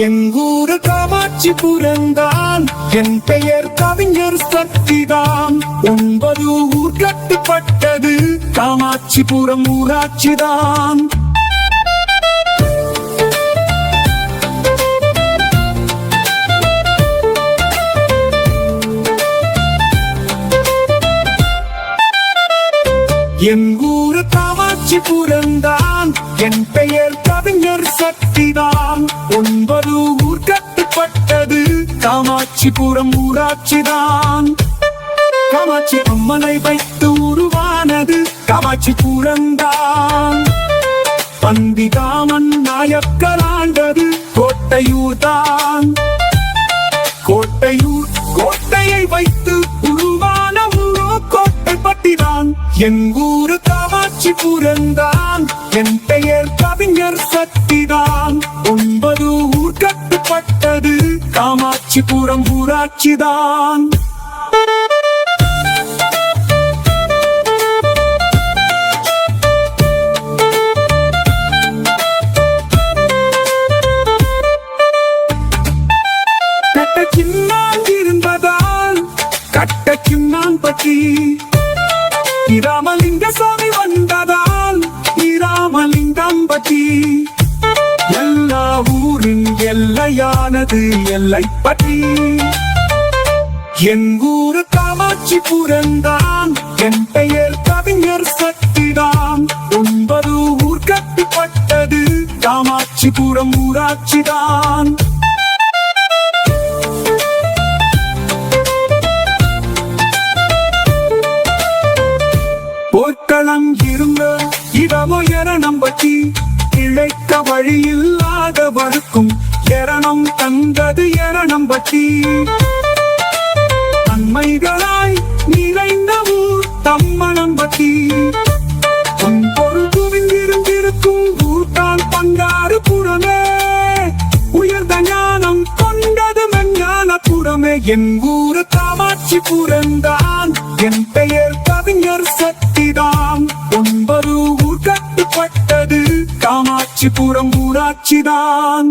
என் ஊரு காமாட்சிபுரம்தான், என் பெயர் கவிஞர் சக்திதான். 9 ஊர் கட்டுப்பட்டது காமாட்சிபுரம் ஊராட்சிதான். என் ஊரு காமாட்சிபுரம்தான், என் பெயர் கவிஞர் சக்திதான். 9 ஊர் கட்டுப்பட்டது காமாட்சிபுரம் ஊராட்சிதான். காமாட்சி அம்மனை வைத்து உருவானது காமாட்சிபுரம்தான். பந்திகாமன் நாயக்கர் ஆண்டது கோட்டையூர்தான். கோட்டையை வைத்து உருவான ஊரோ கோட்டைப்பட்டிதான். என் ஊரு காமாட்சிபுரம்தான், என் பெயர் கவிஞர் சக்திதான். 9 ஊர் கட்டுப்பட்டது காமாட்சிபுரம் ஊராட்சிதான். கட்டக்கின்னான்பட்டி இராமலிங்க சாமி வந்ததால் இராமலிங்கம்பட்டி. எல்லா ஊரின் எல்லையானது எல்லைப்பட்டி. என் ஊரு காமாட்சிபுரம்தான், என் பெயர் கவிஞர் சக்திதான். 9 ஊர் கட்டுப்பட்டது காமாட்சிபுரம் ஊராட்சிதான். போர்க்களம் இருந்த இடமோ எரணம்பட்டி. இழைக்க வழியில்லாதவருக்கும் எரணம் தந்தது எரணம்பட்டி. நன்மைகளாய் நிறைந்த ஊர் தம்மனம்பட்டி. பொருள் குவிந்திருந்திருக்கும் ஊர்தான் பங்காறுபுரமே. உயர்ந்த ஞானம் கொண்டது மெஞ்ஞானபுரமே. என் ஊரு காமாட்சிபுரம்தான், என் பெயர் கவிஞர் சக்திதான். 9 ஊர் கட்டுப்பட்டது காமாட்சிபுரம் ஊராட்சிதான்.